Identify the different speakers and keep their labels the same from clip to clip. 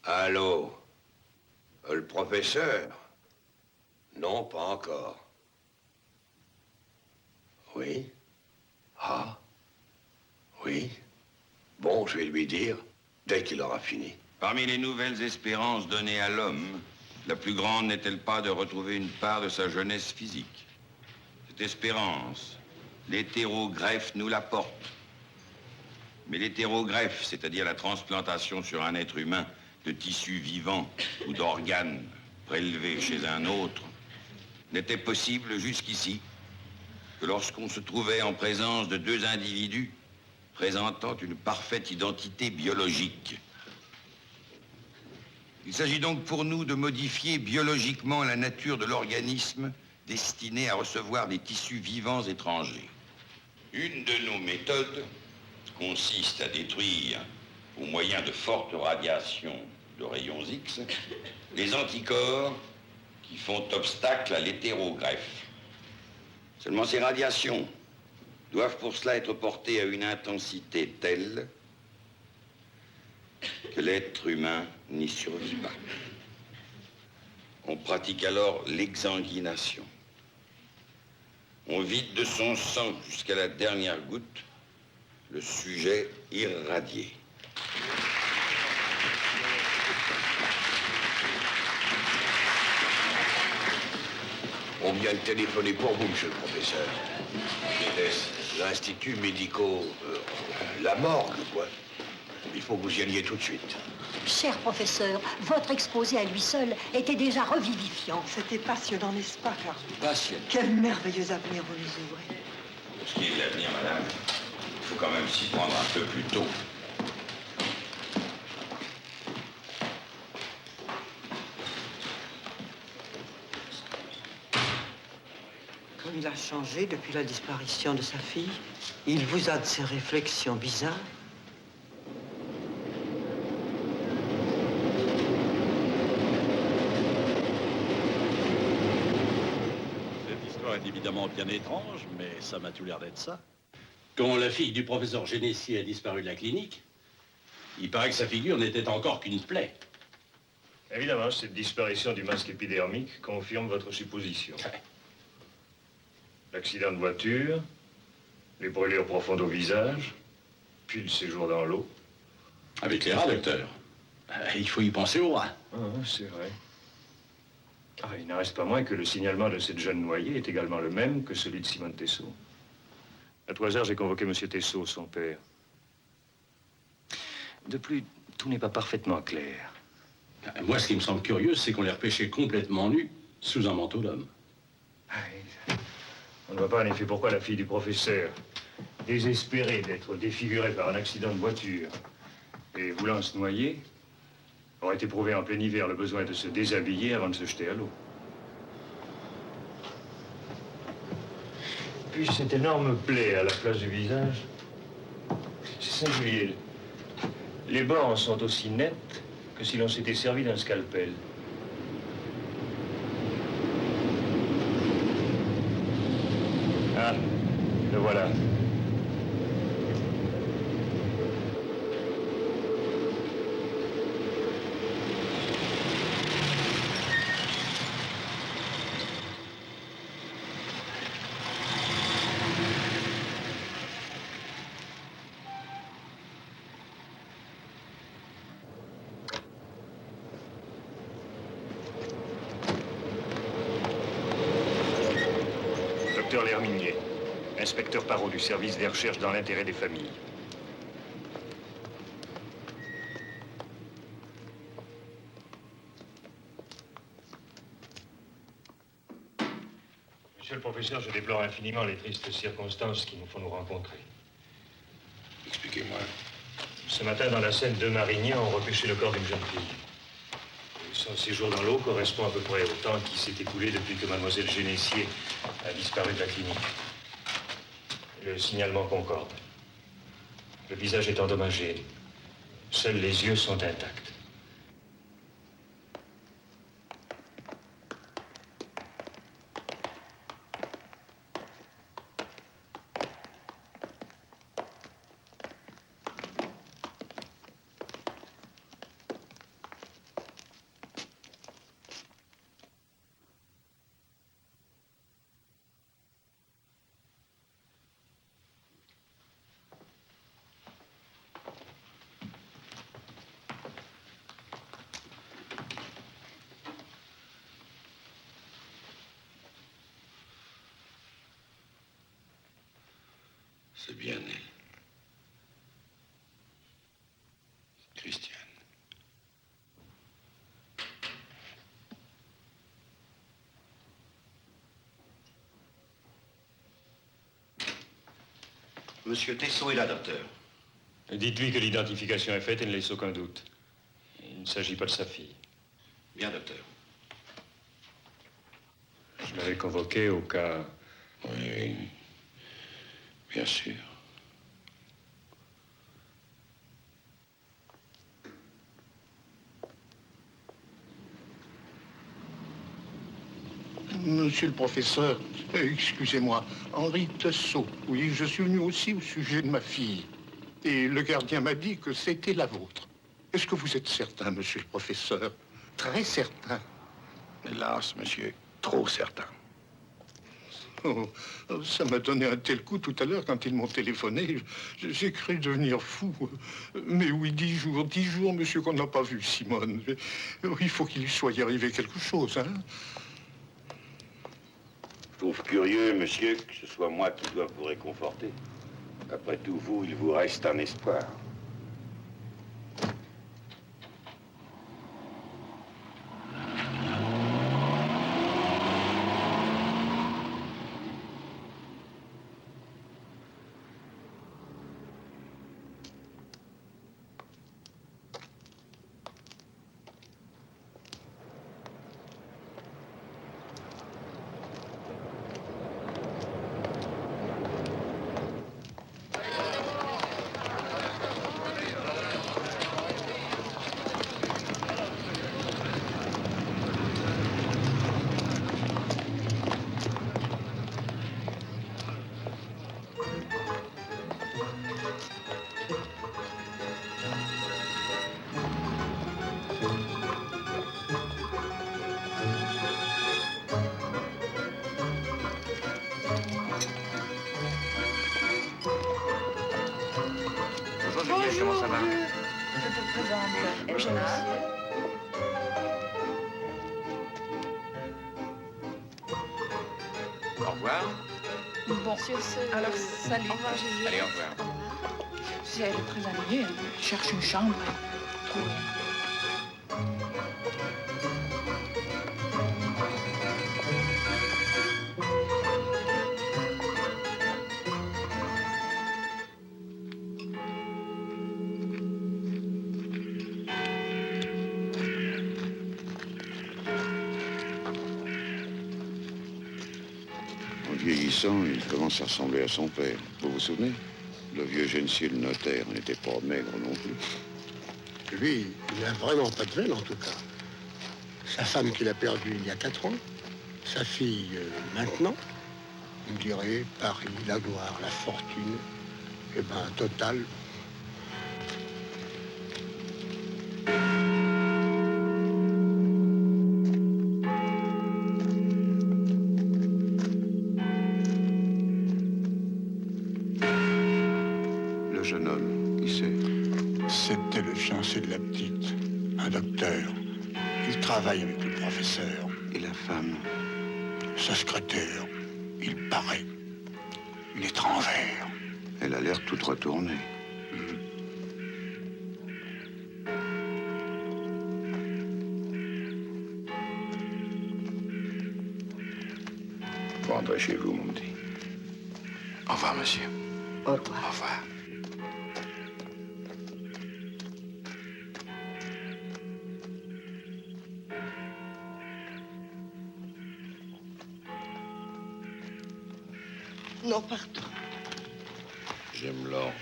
Speaker 1: Allô? Le professeur? Non, pas encore. Oui? Ah? Oui? Bon, je vais lui dire dès qu'il aura fini.
Speaker 2: Parmi les nouvelles espérances données à l'homme, la plus grande n'est-elle pas de retrouver une part de sa jeunesse physique? Cette espérance, l'hétérogreffe nous l'apporte. Mais l'hétérogreffe, c'est-à-dire la transplantation sur un être humain de tissus vivants ou d'organes prélevés chez un autre, n'était possible jusqu'ici que lorsqu'on se trouvait en présence de deux individus présentant une parfaite identité biologique. Il s'agit donc pour nous de modifier biologiquement la nature de l'organisme destiné à recevoir des tissus vivants étrangers. Une de nos méthodes consiste à détruire, au moyen de fortes radiations de rayons X, les anticorps qui font obstacle à l'hétérogreffe. Seulement ces radiations doivent pour cela être portées à une intensité telle que l'être humain n'y survit pas. On pratique alors l'exsanguination. On vide de son sang jusqu'à la dernière goutte le sujet irradié.
Speaker 1: On vient de téléphoner pour vous, monsieur le professeur. L'Institut médico... la morgue, quoi. Il faut que vous y alliez tout de suite.
Speaker 3: Cher professeur, votre exposé à lui seul était déjà revivifiant.
Speaker 4: C'était passionnant, n'est-ce pas, Carl?
Speaker 2: Passionnant.
Speaker 4: Quel merveilleux avenir vous nous ouvrez.
Speaker 2: Pour ce qui est de l'avenir, madame, il faut quand même s'y prendre un peu plus tôt.
Speaker 4: Comme il a changé depuis la disparition de sa fille, il vous a de ces réflexions bizarres.
Speaker 5: Cette histoire est évidemment bien étrange, mais ça m'a tout l'air d'être ça.
Speaker 6: Quand la fille du professeur Génessier a disparu de la clinique, il paraît que sa figure n'était encore qu'une plaie.
Speaker 7: Évidemment, cette disparition du masque épidermique confirme votre supposition. L'accident de voiture, les brûlures profondes au visage, puis le séjour dans l'eau.
Speaker 6: Avec les rats, docteur. Il faut y penser aux rats.
Speaker 7: Ah, c'est vrai. Ah, il n'en reste pas moins que le signalement de cette jeune noyée est également le même que celui de Simone Tessot. À 3 heures, j'ai convoqué M. Tessot, son père. De plus, tout n'est pas parfaitement clair.
Speaker 6: Moi, ce qui me semble curieux, c'est qu'on les repêchait complètement nus, sous un manteau d'homme.
Speaker 7: On ne voit pas en effet pourquoi la fille du professeur, désespérée d'être défigurée par un accident de voiture et voulant se noyer, aurait éprouvé en plein hiver le besoin de se déshabiller avant de se jeter à l'eau. Puis cette énorme plaie à la place du visage, c'est singulier. Les bords sont aussi nets que si l'on s'était servi d'un scalpel. Ah, le voilà. Docteur L'Herminier, inspecteur Parot du service des recherches dans l'intérêt des familles. Monsieur le professeur, je déplore infiniment les tristes circonstances qui nous font nous rencontrer.
Speaker 2: Expliquez-moi.
Speaker 7: Ce matin, dans la Seine, 2 mariniers ont repêché le corps d'une jeune fille. Son séjour dans l'eau correspond à peu près au temps qui s'est écoulé depuis que mademoiselle Génessier a disparu de la clinique. Le signalement concorde. Le visage est endommagé. Seuls les yeux sont intacts.
Speaker 1: C'est bien elle. Christiane.
Speaker 2: Monsieur Tessot est là, docteur.
Speaker 7: Dites-lui que l'identification est faite et ne laisse aucun doute. Il ne s'agit pas de sa fille.
Speaker 2: Bien, docteur.
Speaker 7: Je l'avais convoqué au cas...
Speaker 1: Oui, bien sûr.
Speaker 8: Monsieur le professeur, excusez-moi, Henri Tessot. Oui, je suis venu aussi au sujet de ma fille. Et le gardien m'a dit que c'était la vôtre. Est-ce que vous êtes certain, monsieur le professeur? Très certain.
Speaker 1: Hélas, monsieur, trop certain.
Speaker 8: Oh, ça m'a donné un tel coup tout à l'heure quand ils m'ont téléphoné. J'ai cru devenir fou. Mais oui, 10 jours, monsieur, qu'on n'a pas vu Simone. Il faut qu'il lui soit arrivé quelque chose, hein?
Speaker 1: Je trouve curieux, monsieur, que ce soit moi qui dois vous réconforter. Après tout, vous, il vous reste un espoir.
Speaker 2: Bonjour Juliette, comment ça va?
Speaker 9: Je te présente Eugénie.
Speaker 2: Au revoir.
Speaker 9: Bon, alors salut. Au revoir, Juliette.
Speaker 2: Allez, au revoir.
Speaker 9: Si elle est très ennuyée, elle cherche une chambre. Trouve rien.
Speaker 1: En vieillissant, il commence à ressembler à son père. Vous vous souvenez? Le vieux Genesier, le notaire, n'était pas maigre non plus.
Speaker 8: Lui, il n'a vraiment pas de veine, en tout cas. Sa femme qu'il a perdue il y a 4 ans, sa fille maintenant, il me dirait Paris, la gloire, la fortune, eh ben, total.
Speaker 1: Le jeune homme, qui c'est?
Speaker 8: C'était le fiancé de la petite, un docteur. Il travaille avec le professeur.
Speaker 1: Et la femme?
Speaker 8: Sa secrétaire, il paraît. Une étrangère.
Speaker 1: Elle a l'air toute retournée. Vous rentrez chez vous, mon petit. Au revoir, monsieur.
Speaker 3: Au revoir.
Speaker 1: Au revoir.
Speaker 4: Non, pardon.
Speaker 1: J'aime l'ordre.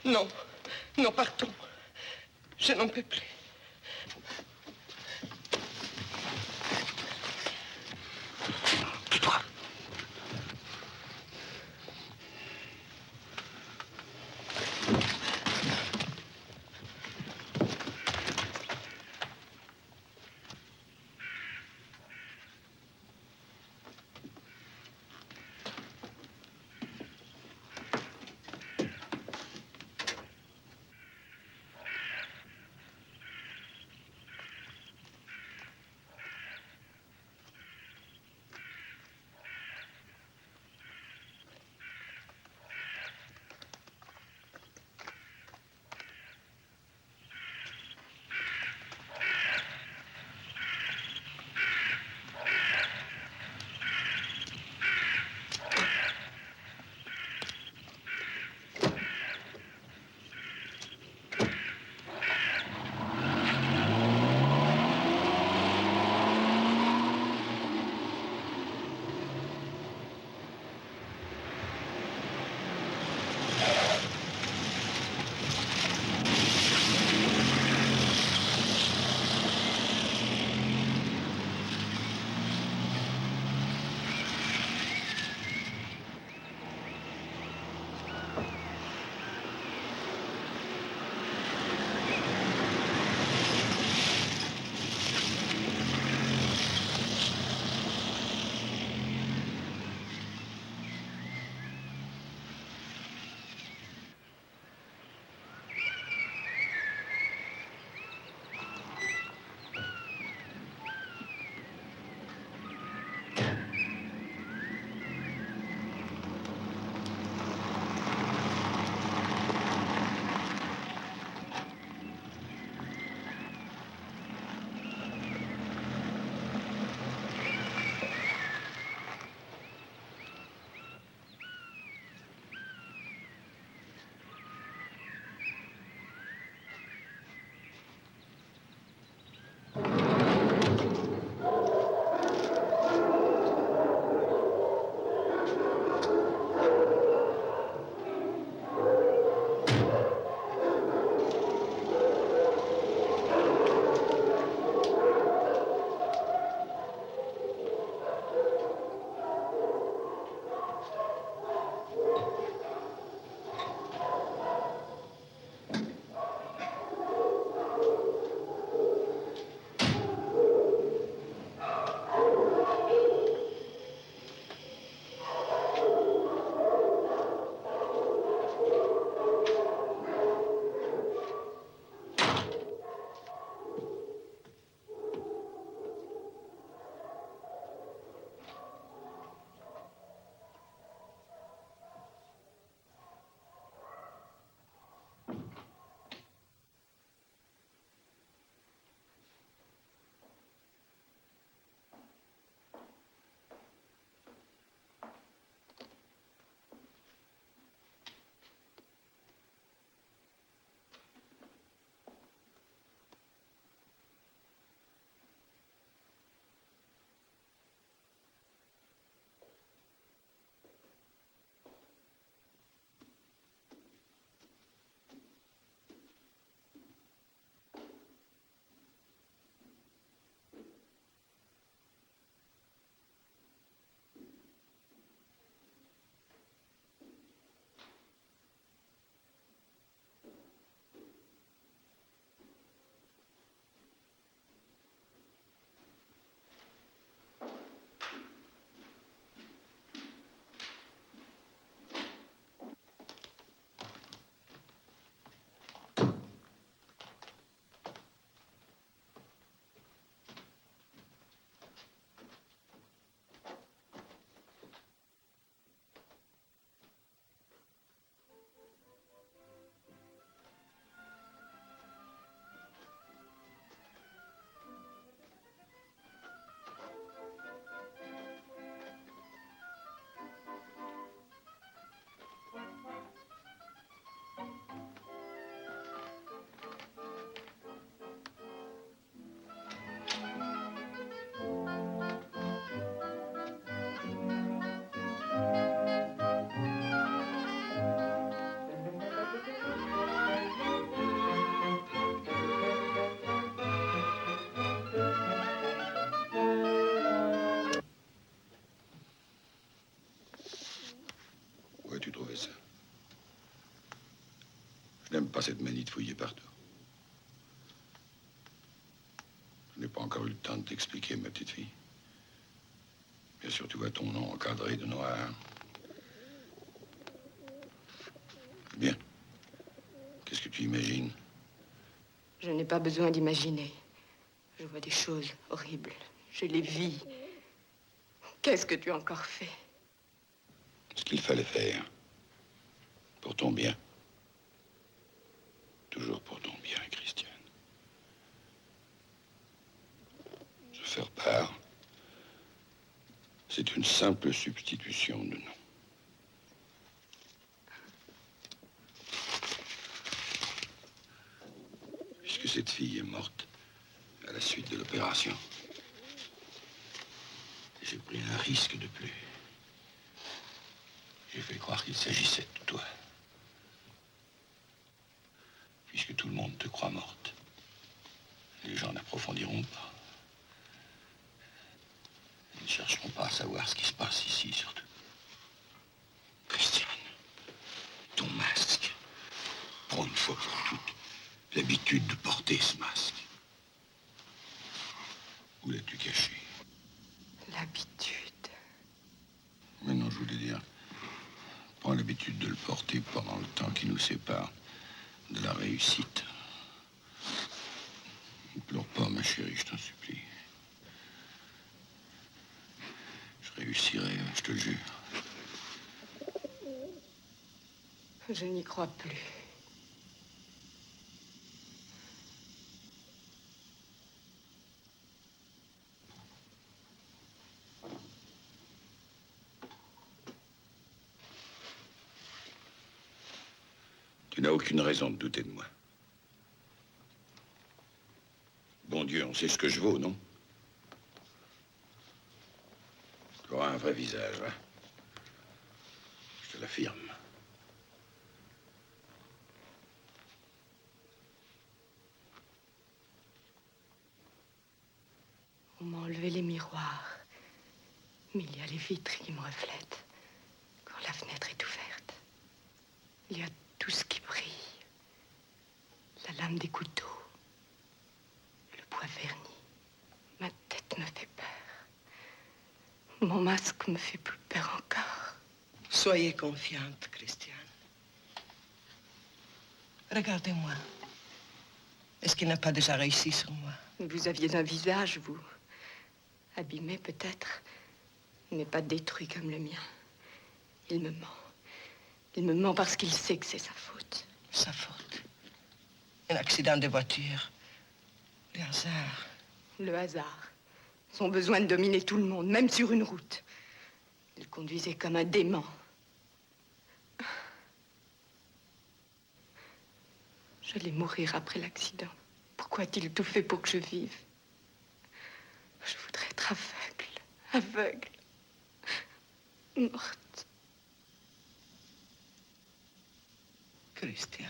Speaker 4: Non, non, pardon. Je n'en peux plus.
Speaker 8: Tais-toi.
Speaker 2: n'aime pas cette manie de fouiller partout. Je n'ai pas encore eu le temps de t'expliquer, ma petite fille. Bien sûr, tu vois ton nom encadré de noir. Bien. Qu'est-ce que tu imagines?
Speaker 9: Je n'ai pas besoin d'imaginer. Je vois des choses horribles. Je les vis. Qu'est-ce que tu as encore fait?
Speaker 2: Ce qu'il fallait faire. Pour ton bien. Toujours pour ton bien, Christiane. Se faire part, c'est une simple substitution de nom. Puisque cette fille est morte à la suite de l'opération, j'ai pris un risque de plus. J'ai fait croire qu'il s'agissait de toi. Puisque tout le monde te croit morte, les gens n'approfondiront pas. Ils ne chercheront pas à savoir ce qui se passe ici, surtout. Christiane, ton masque. Prends une fois pour toutes l'habitude de porter ce masque. Où l'as-tu caché?
Speaker 9: L'habitude.
Speaker 2: Maintenant, je voulais dire, prends l'habitude de le porter pendant le temps qui nous sépare de la réussite. Ne pleure pas, ma chérie, je t'en supplie. Je réussirai, je te le jure.
Speaker 9: Je n'y crois plus.
Speaker 2: Tu n'as aucune raison de douter de moi. Bon Dieu, on sait ce que je vaux, non? Tu auras un vrai visage, hein? Je te l'affirme.
Speaker 9: On m'a enlevé les miroirs. Mais il y a les vitres qui me reflètent quand la fenêtre est ouverte. Il y a tout ce qui brille. La lame des couteaux. Le bois verni. Ma tête me fait peur. Mon masque me fait plus peur encore.
Speaker 4: Soyez confiante, Christiane. Regardez-moi. Est-ce qu'il n'a pas déjà réussi sur moi?
Speaker 9: Vous aviez un visage, vous. Abîmé peut-être, mais pas détruit comme le mien. Il me ment. Il me ment parce qu'il sait que c'est sa faute.
Speaker 4: Sa faute? Un accident de voiture. Le hasard.
Speaker 9: Le hasard. Son besoin de dominer tout le monde, même sur une route. Il conduisait comme un dément. J'allais mourir après l'accident. Pourquoi a-t-il tout fait pour que je vive? Je voudrais être aveugle, morte.
Speaker 4: Christiane.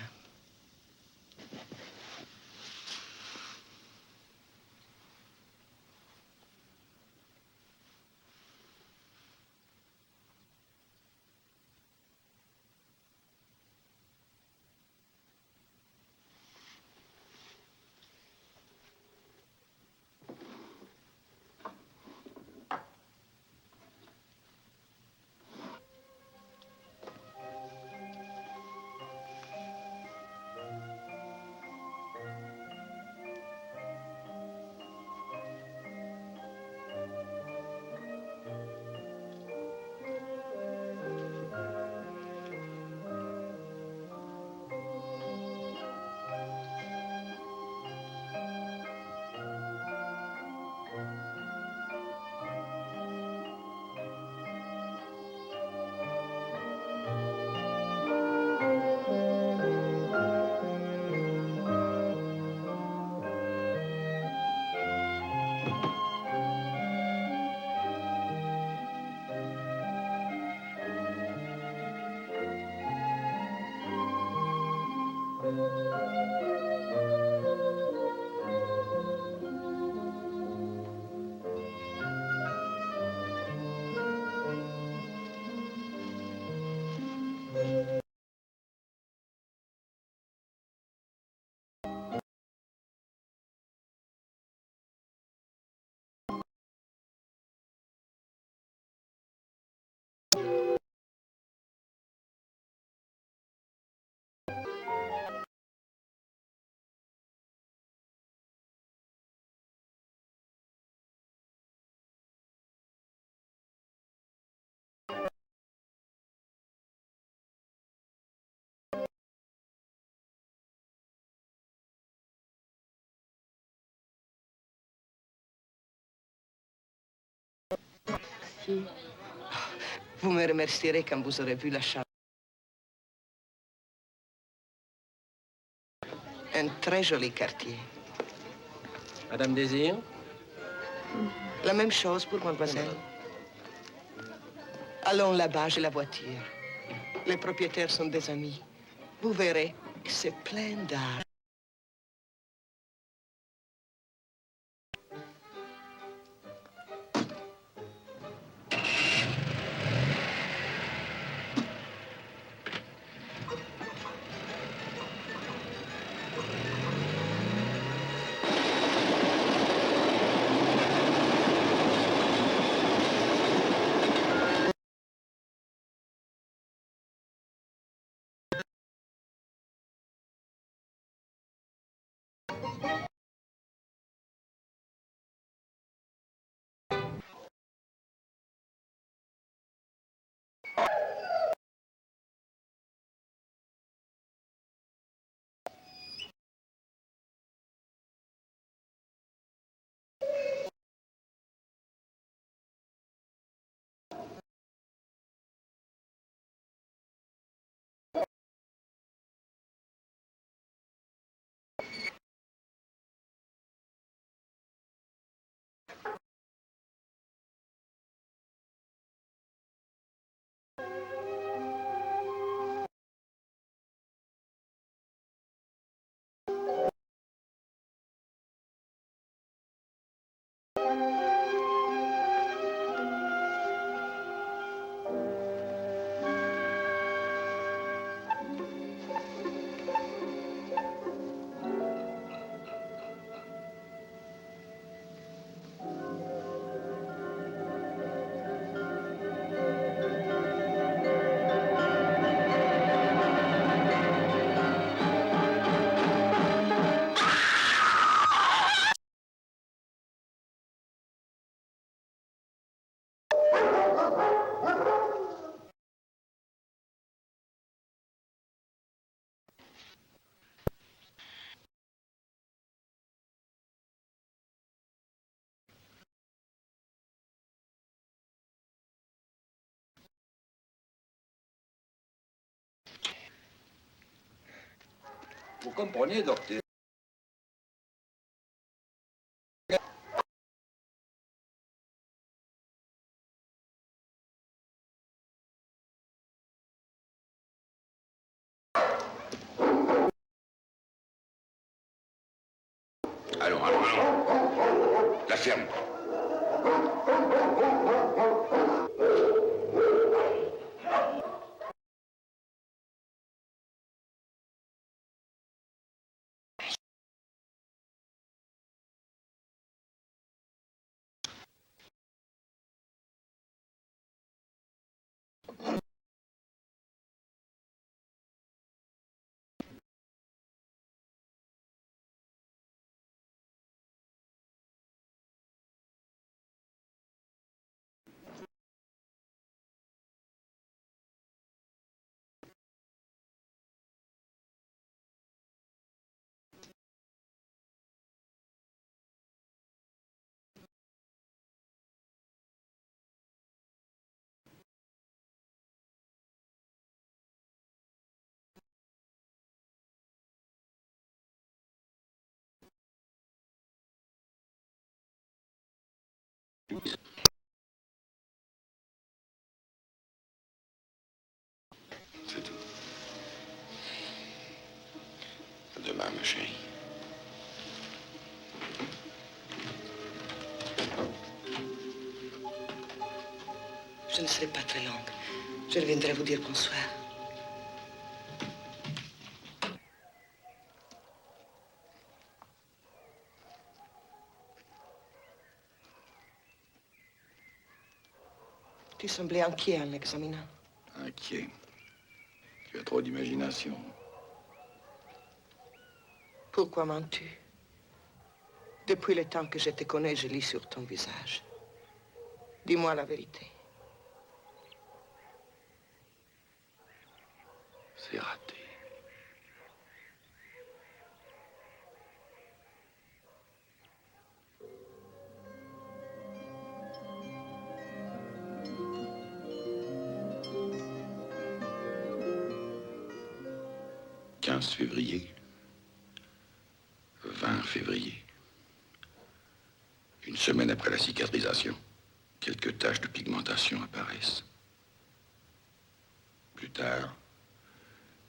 Speaker 9: qui?
Speaker 4: Vous me remercierez quand vous aurez vu la chambre. Un très joli quartier.
Speaker 10: Madame Désir?
Speaker 4: La même chose pour mademoiselle. Allons là-bas, j'ai la voiture. Les propriétaires sont des amis. Vous verrez que c'est plein d'art.
Speaker 2: Vous comprenez, docteur? Allons, allons, allons. La ferme. C'est tout. À demain, ma chérie.
Speaker 4: Je ne serai pas très longue. Je reviendrai vous dire bonsoir. Tu semblais inquiet en m'examinant.
Speaker 2: Inquiet. Tu as trop d'imagination.
Speaker 4: Pourquoi mens-tu? Depuis le temps que je te connais, je lis sur ton visage. Dis-moi la vérité.
Speaker 2: C'est raté. 15 février. 20 février. Une semaine après la cicatrisation, quelques taches de pigmentation apparaissent. Plus tard,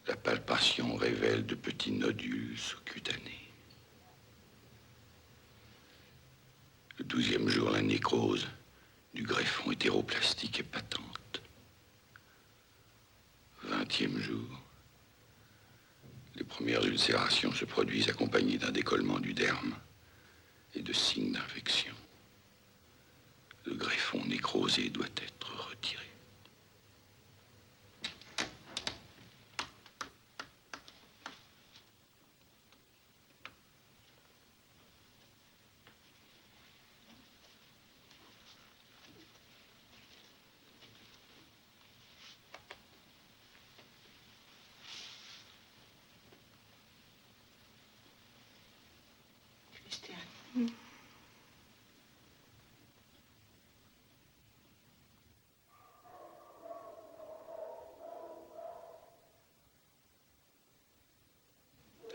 Speaker 2: la palpation révèle de petits nodules sous-cutanés. Le 12e jour, la nécrose du greffon hétéroplastique est patente. 20e jour, les premières ulcérations se produisent accompagnées d'un décollement du derme et de signes d'infection. Le greffon nécrosé doit être retiré.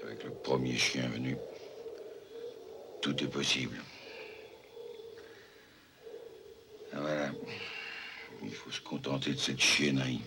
Speaker 2: Avec le premier chien venu, tout est possible. Ah, voilà. Il faut se contenter de cette chiennerie.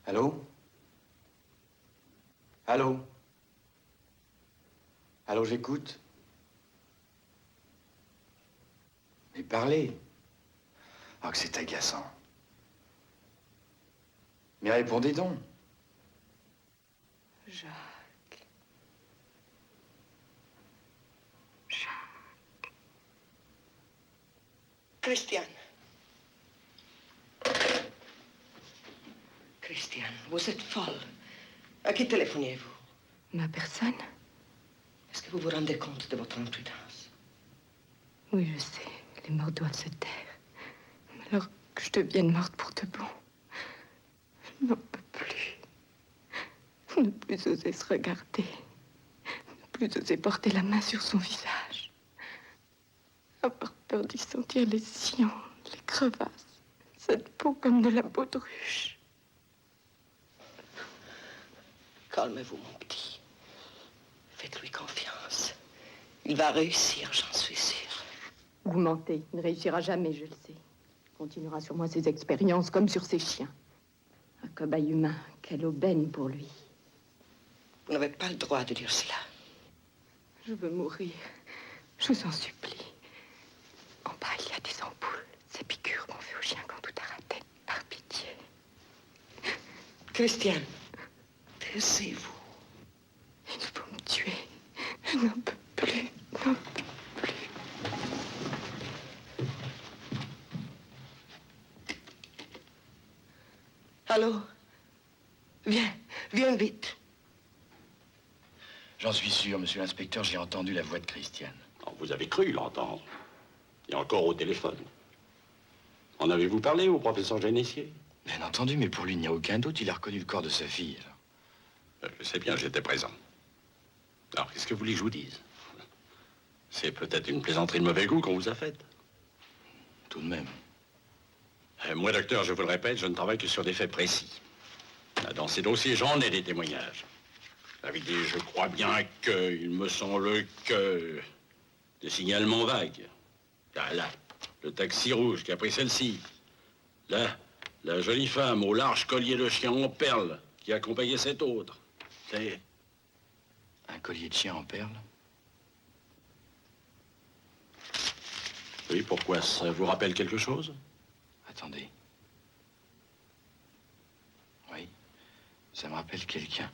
Speaker 11: Allô? Allô? Allô, j'écoute? Mais parlez. Ah, que c'est agaçant. Mais répondez donc.
Speaker 9: Jacques.
Speaker 4: Christiane. Christiane, vous êtes folle. À qui téléphoniez-vous?
Speaker 9: Ma personne?
Speaker 4: Est-ce que vous vous rendez compte de votre imprudence?
Speaker 9: Oui, je sais. Les morts doivent se taire. Mais alors que je devienne morte pour de bon, je n'en peux plus. Ne plus oser se regarder. Ne plus oser porter la main sur son visage. Avoir peur d'y sentir les sillons, les crevasses. Cette peau comme de la baudruche.
Speaker 4: Calmez-vous, mon petit. Faites-lui confiance. Il va réussir, j'en suis sûre.
Speaker 9: Vous mentez. Il ne réussira jamais, je le sais. Il continuera sur moi ses expériences comme sur ses chiens. Un cobaye humain, quelle aubaine pour lui.
Speaker 4: Vous n'avez pas le droit de dire cela.
Speaker 9: Je veux mourir. Je vous en supplie. En bas, il y a des ampoules. Ces piqûres qu'on fait aux chiens quand tout a raté. Par pitié.
Speaker 4: Christiane, taisez-vous.
Speaker 9: Il faut me tuer. Je n'en peux plus. N'en peux plus.
Speaker 4: Allô? Viens vite.
Speaker 11: J'en suis sûr, monsieur l'inspecteur, j'ai entendu la voix de Christiane.
Speaker 6: Oh, vous avez cru l'entendre. Et encore au téléphone. En avez-vous parlé au professeur Génessier?
Speaker 11: Bien entendu, mais pour lui, il n'y a aucun doute. Il a reconnu le corps de sa fille.
Speaker 6: Je sais bien, j'étais présent. Alors, qu'est-ce que vous voulez que je vous dise? C'est peut-être une plaisanterie de mauvais goût qu'on vous a faite.
Speaker 11: Tout de même.
Speaker 6: Moi, docteur, je vous le répète, je ne travaille que sur des faits précis. Dans ces dossiers, j'en ai des témoignages. Avec des, je crois bien que, il me semble que, des signalements vagues. Là, le taxi rouge qui a pris celle-ci. Là, la jolie femme au large collier de chien en perles qui accompagnait cette autre. C'est...
Speaker 11: Un collier de chien en perles?
Speaker 6: Oui, pourquoi? Ça vous rappelle quelque chose?
Speaker 11: Attendez. quelqu'un.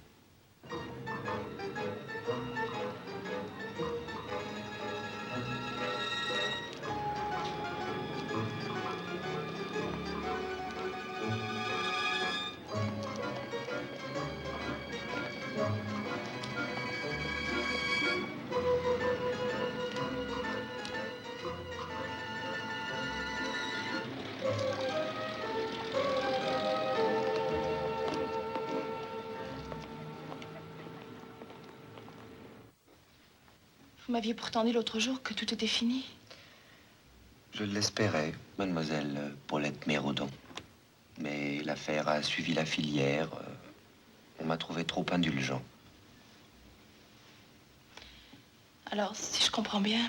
Speaker 9: Vous m'aviez pourtant dit l'autre jour que tout était fini.
Speaker 12: Je l'espérais, mademoiselle Paulette Mérodon. Mais l'affaire a suivi la filière. On m'a trouvé trop indulgent.
Speaker 9: Alors, si je comprends bien,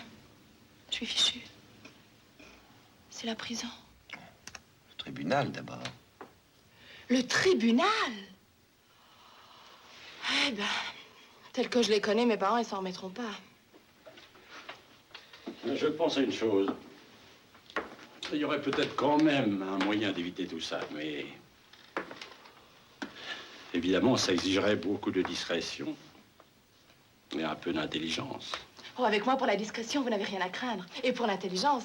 Speaker 9: je suis fichue. C'est la prison.
Speaker 12: Le tribunal, d'abord.
Speaker 9: Le tribunal? Eh ben, tel que je les connais, mes parents, ils s'en remettront pas.
Speaker 6: Je pense à une chose. Il y aurait peut-être quand même un moyen d'éviter tout ça, mais... Évidemment, ça exigerait beaucoup de discrétion et un peu d'intelligence.
Speaker 9: Oh, avec moi, pour la discrétion, vous n'avez rien à craindre. Et pour l'intelligence...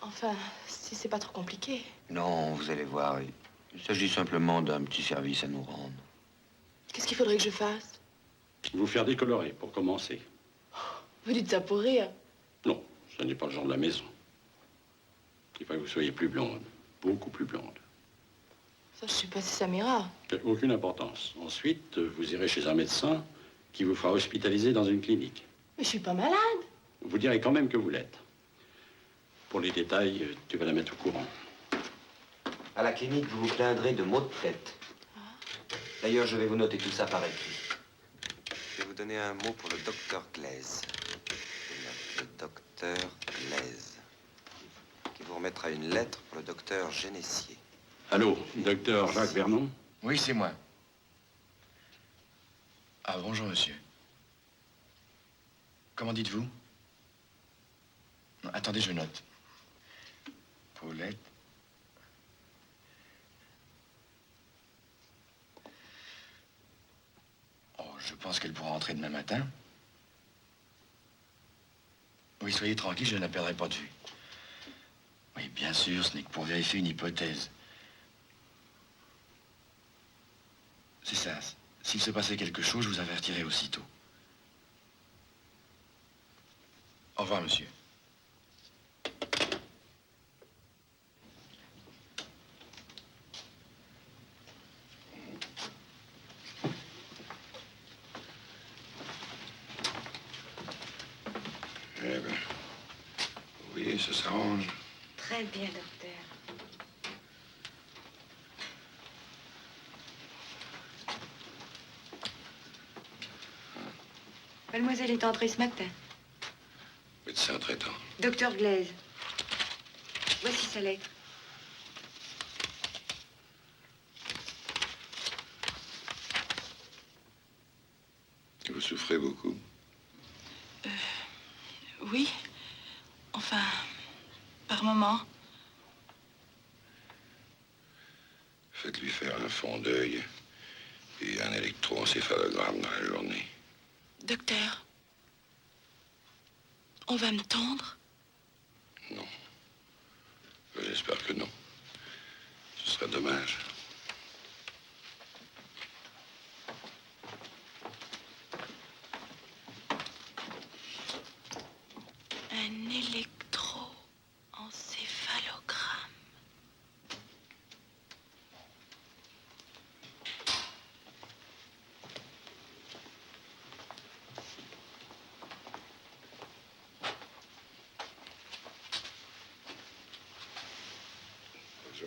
Speaker 9: Enfin, si c'est pas trop compliqué.
Speaker 12: Non, vous allez voir. Il s'agit simplement d'un petit service à nous rendre.
Speaker 9: Qu'est-ce qu'il faudrait que je fasse?
Speaker 6: Vous faire décolorer, pour commencer.
Speaker 9: Vous dites ça pour rire.
Speaker 6: Non, ce n'est pas le genre de la maison. Il faut que vous soyez plus blonde, beaucoup plus blonde.
Speaker 9: Ça, je sais pas si ça m'ira.
Speaker 6: Aucune importance. Ensuite, vous irez chez un médecin qui vous fera hospitaliser dans une clinique.
Speaker 9: Mais je suis pas malade.
Speaker 6: Vous direz quand même que vous l'êtes. Pour les détails, tu vas la mettre au courant.
Speaker 12: À la clinique, vous vous plaindrez de maux de tête. D'ailleurs, je vais vous noter tout ça par écrit. Je vais vous donner un mot pour le docteur Glaise. Le docteur Glaise. Qui vous remettra une lettre pour le docteur Génessier.
Speaker 6: Allô, docteur Jacques Vernon?
Speaker 11: Oui, c'est moi. Ah, bonjour, monsieur. Comment dites-vous? Non, attendez, je note. Paulette. Oh, je pense qu'elle pourra entrer demain matin. Oui, soyez tranquille, je ne la perdrai pas de vue. Oui, bien sûr, ce n'est que pour vérifier une hypothèse. C'est ça. S'il se passait quelque chose, je vous avertirai aussitôt. Au revoir, monsieur.
Speaker 1: Eh ben, oui, ça s'arrange.
Speaker 3: Très bien, docteur. Mademoiselle est entrée ce matin.
Speaker 1: Médecin traitant.
Speaker 3: Docteur Glaise. Voici sa lettre.
Speaker 1: Vous souffrez beaucoup?
Speaker 9: Oui. Enfin, par moment.
Speaker 1: Faites-lui faire un fond d'œil et un électroencéphalogramme dans la journée.
Speaker 9: Docteur, on va me tondre?
Speaker 1: Non. J'espère que non. Ce serait dommage.
Speaker 9: Un électroencéphalogramme.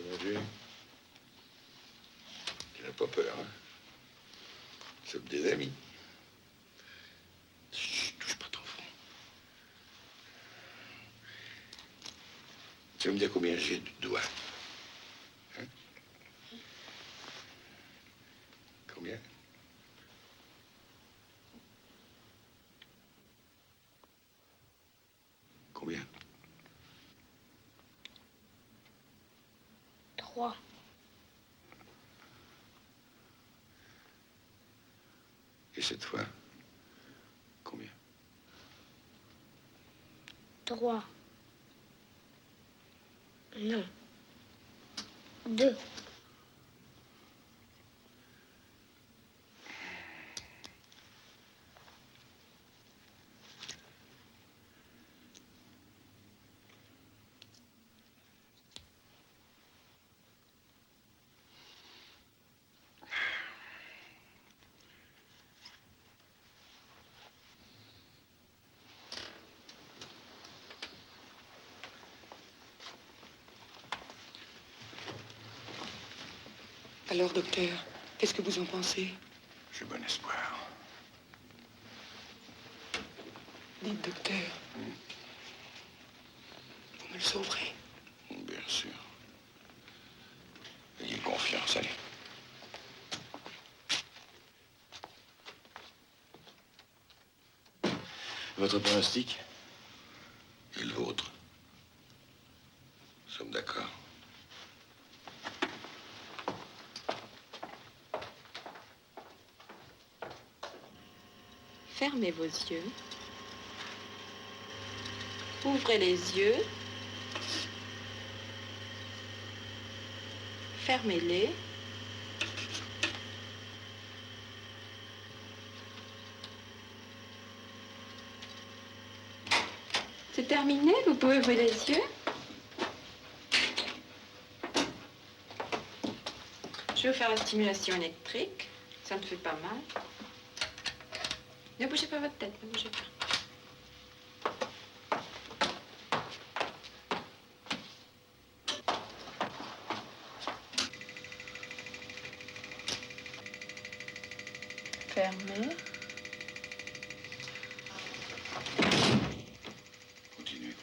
Speaker 1: Mon Dieu. Tu n'as pas peur, hein? C'est des amis. Chut, touche pas trop fort. Tu vas me dire combien j'ai de doigts? Hein? Combien? Combien?
Speaker 3: 3.
Speaker 1: cette fois, combien?
Speaker 13: 3. Non. 2.
Speaker 4: Alors, docteur, qu'est-ce que vous en pensez?
Speaker 1: J'ai bon espoir.
Speaker 4: Dites, docteur, vous me le sauverez.
Speaker 1: Bien sûr. Ayez confiance, allez.
Speaker 11: Votre pronostic?
Speaker 1: Et le vôtre? Nous sommes d'accord.
Speaker 9: Fermez vos yeux. Ouvrez les yeux. Fermez-les. C'est terminé, vous pouvez ouvrir les yeux. Je vais vous faire la stimulation électrique. Ça me fait pas mal. Ne bougez pas votre tête, ne bougez pas. Fermez.
Speaker 1: Continuez.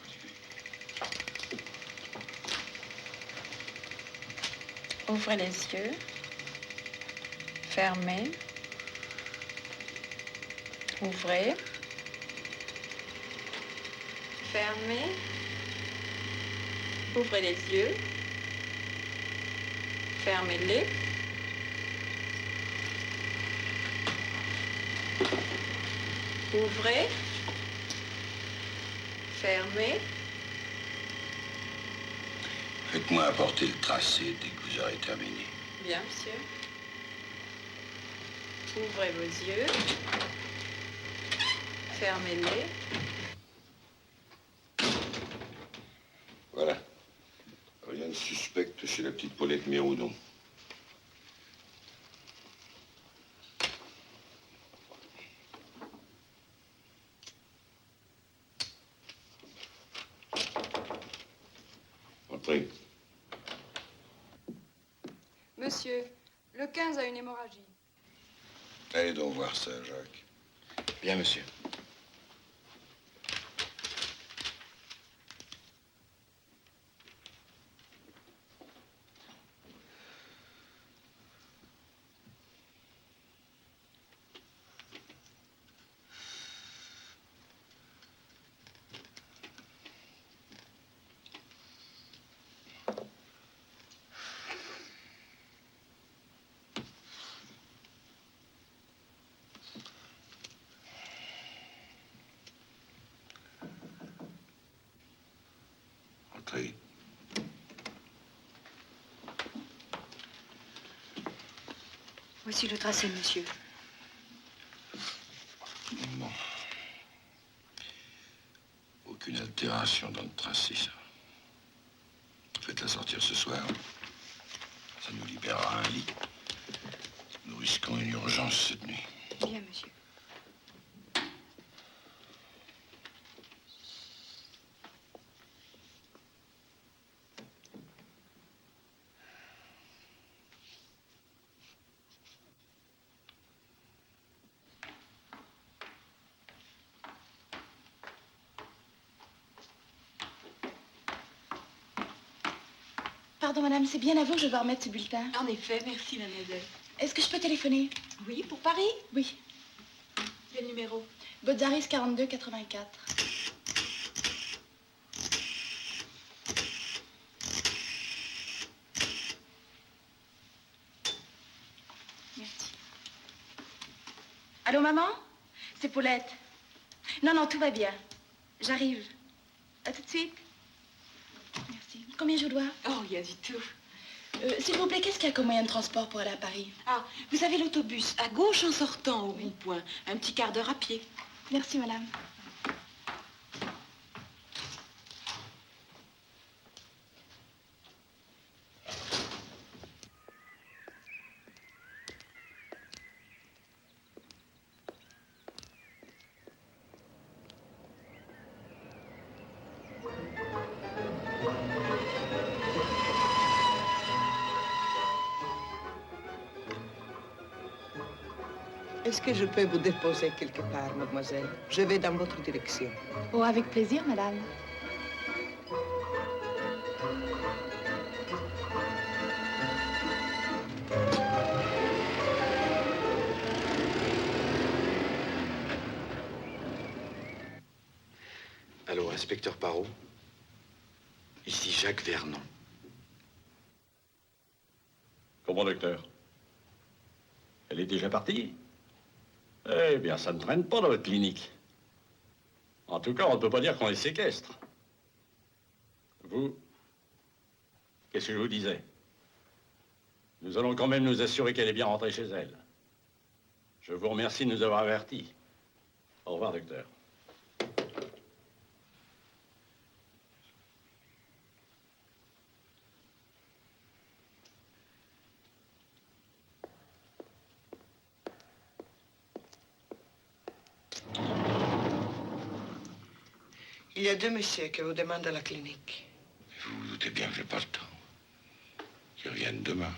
Speaker 9: Ouvrez les yeux. Fermez. Ouvrez. Fermez. Ouvrez les yeux. Fermez-les. Ouvrez. Fermez.
Speaker 1: Faites-moi apporter le tracé dès que vous aurez terminé.
Speaker 9: Bien, monsieur. Ouvrez vos yeux. Fermez-les.
Speaker 1: Voilà. Rien de suspect chez la petite Paulette Méroudon. Entrez.
Speaker 14: Monsieur, le 15 a une hémorragie.
Speaker 1: Allez donc voir ça, Jacques.
Speaker 11: Bien, monsieur.
Speaker 1: Entrez.
Speaker 14: Voici le tracé, monsieur.
Speaker 1: Bon. Aucune altération dans le tracé, ça. Faites-la sortir ce soir. Ça nous libérera un lit. Nous risquons une urgence cette nuit.
Speaker 14: Bien, monsieur.
Speaker 15: Pardon, madame, c'est bien à vous que je dois remettre ce bulletin.
Speaker 9: En effet, merci, mademoiselle.
Speaker 15: Est-ce que je peux téléphoner?
Speaker 9: Oui, pour Paris?
Speaker 15: Oui.
Speaker 9: Quel numéro?
Speaker 15: Botzaris 42 84. Merci. Allô, maman? C'est Paulette. Non, non, tout va bien. J'arrive. À tout de suite. Merci. Combien je dois?
Speaker 9: Oh, rien du tout.
Speaker 15: S'il vous plaît, qu'est-ce qu'il y a comme moyen de transport pour aller à Paris?
Speaker 9: Ah, vous avez l'autobus à gauche en sortant au rond-point. Un petit quart d'heure à pied.
Speaker 15: Merci, madame.
Speaker 4: Est-ce que je peux vous déposer quelque part, mademoiselle? Je vais dans votre direction.
Speaker 15: Oh, avec plaisir, madame.
Speaker 11: Allô, inspecteur Parot? Ici Jacques Vernon.
Speaker 6: Comment, docteur? Elle est déjà partie? Eh bien, ça ne traîne pas dans votre clinique. En tout cas, on ne peut pas dire qu'on les séquestre. Vous, qu'est-ce que je vous disais? Nous allons quand même nous assurer qu'elle est bien rentrée chez elle. Je vous remercie de nous avoir avertis. Au revoir, docteur.
Speaker 4: Il y a 2 messieurs qui vous demandent à la clinique.
Speaker 1: Vous vous doutez bien que j'ai pas le temps. Qu'ils reviennent demain.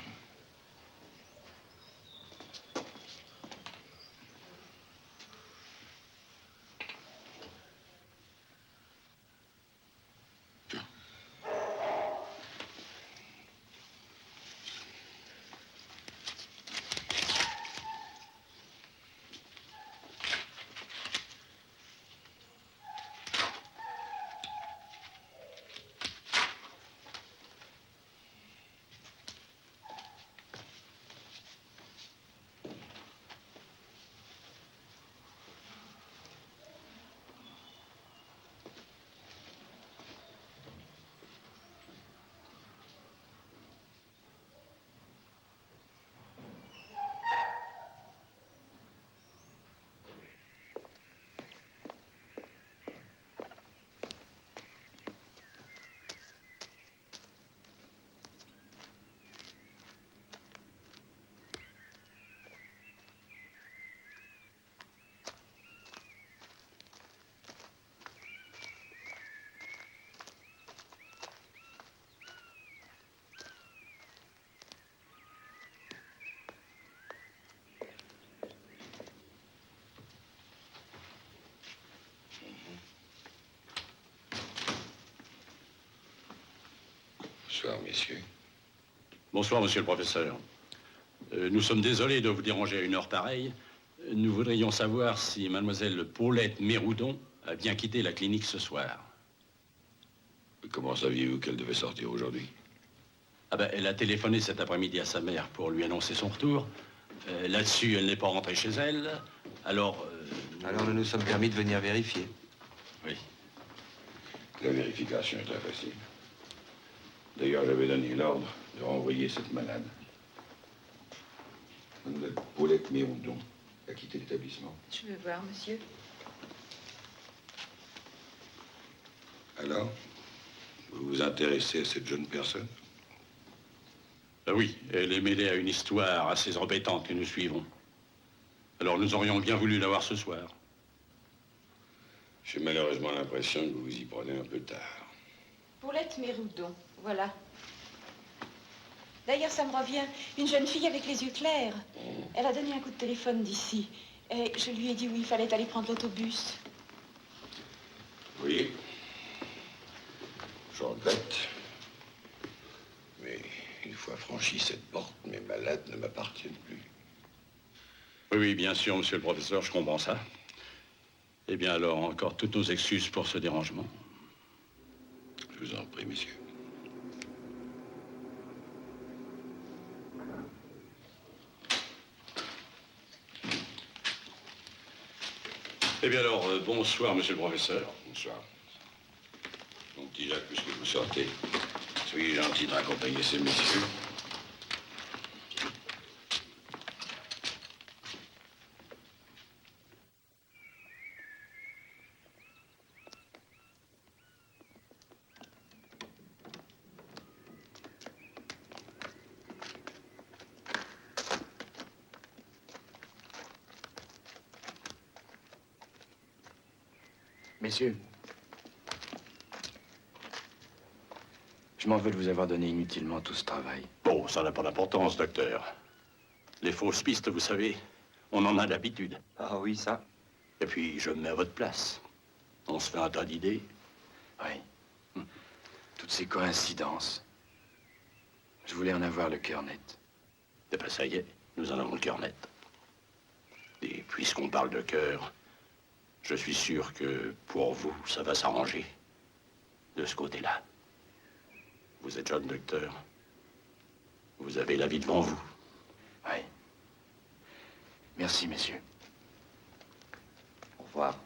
Speaker 1: Bonsoir, messieurs.
Speaker 6: Bonsoir, monsieur le professeur. Nous sommes désolés de vous déranger à une heure pareille. Nous voudrions savoir si mademoiselle Paulette Méroudon a bien quitté la clinique ce soir.
Speaker 1: Comment saviez-vous qu'elle devait sortir aujourd'hui?
Speaker 6: Ah ben, elle a téléphoné cet après-midi à sa mère pour lui annoncer son retour. Là-dessus, elle n'est pas rentrée chez elle. Alors...
Speaker 12: Alors nous nous sommes permis de venir vérifier.
Speaker 6: Oui.
Speaker 1: La vérification est très facile. D'ailleurs, j'avais donné l'ordre de renvoyer cette malade. Mademoiselle Paulette Méroudon a quitté l'établissement.
Speaker 14: Je vais voir, monsieur.
Speaker 1: Alors, vous vous intéressez à cette jeune personne?
Speaker 6: Ah oui, elle est mêlée à une histoire assez embêtante que nous suivons. Alors nous aurions bien voulu la voir ce soir.
Speaker 1: J'ai malheureusement l'impression que vous vous y prenez un peu tard.
Speaker 9: Paulette Méroudon, voilà. D'ailleurs, ça me revient. Une jeune fille avec les yeux clairs. Elle a donné un coup de téléphone d'ici. Et je lui ai dit où il fallait aller prendre l'autobus.
Speaker 1: Oui. Je regrette. Mais une fois franchi cette porte, mes malades ne m'appartiennent plus.
Speaker 6: Oui, oui, bien sûr, monsieur le professeur, je comprends ça. Eh bien alors, encore toutes nos excuses pour ce dérangement.
Speaker 1: Je vous en prie, messieurs.
Speaker 6: Eh bien alors, bonsoir, monsieur le professeur.
Speaker 1: Bonsoir. Mon petit Jacques, puisque vous sortez, soyez gentil de raccompagner ces messieurs.
Speaker 11: Messieurs, je m'en veux de vous avoir donné inutilement tout ce travail.
Speaker 6: Bon, ça n'a pas d'importance, docteur. Les fausses pistes, vous savez, on en a l'habitude.
Speaker 12: Ah oui, ça.
Speaker 6: Et puis, je me mets à votre place. On se fait un tas d'idées.
Speaker 11: Oui. Toutes ces coïncidences. Je voulais en avoir le cœur net.
Speaker 6: Eh ben, ça y est, nous en avons le cœur net. Et puisqu'on parle de cœur, je suis sûr que pour vous, ça va s'arranger. De ce côté-là. Vous êtes jeune, docteur. Vous avez la vie devant vous.
Speaker 11: Oui. Merci, messieurs.
Speaker 12: Au revoir.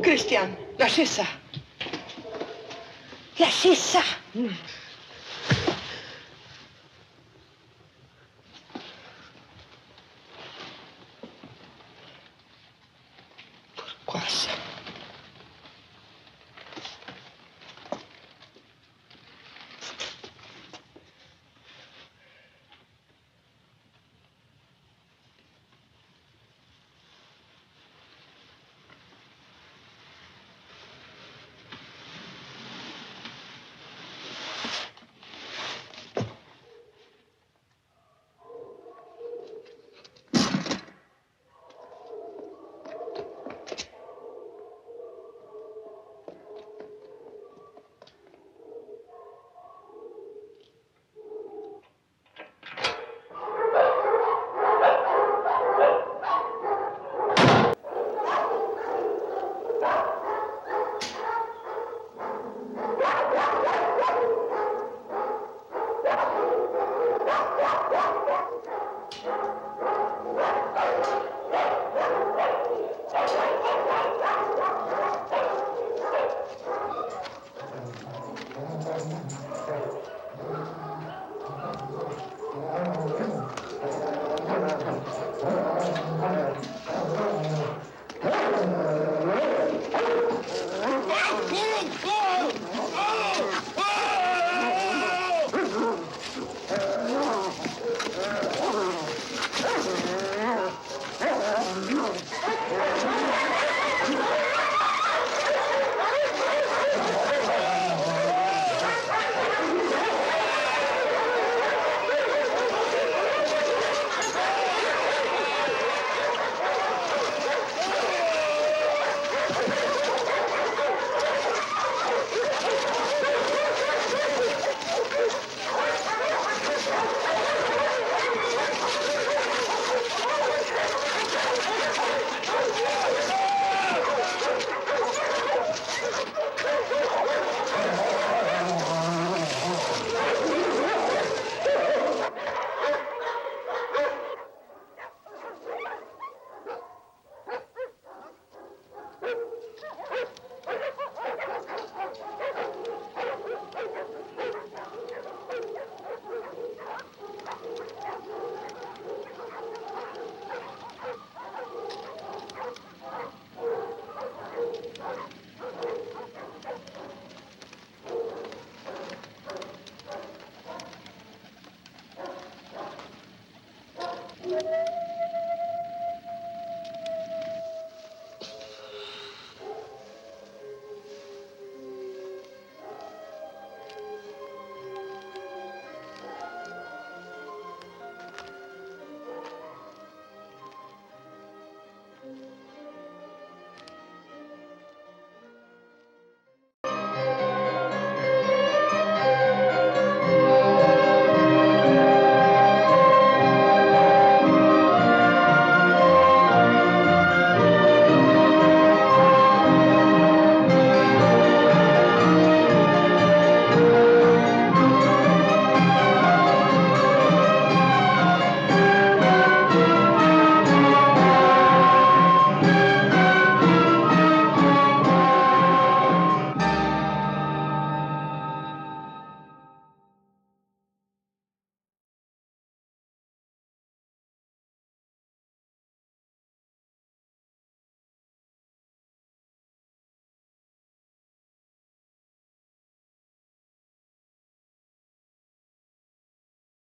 Speaker 4: Christian, lâchez ça. Lâchez ça.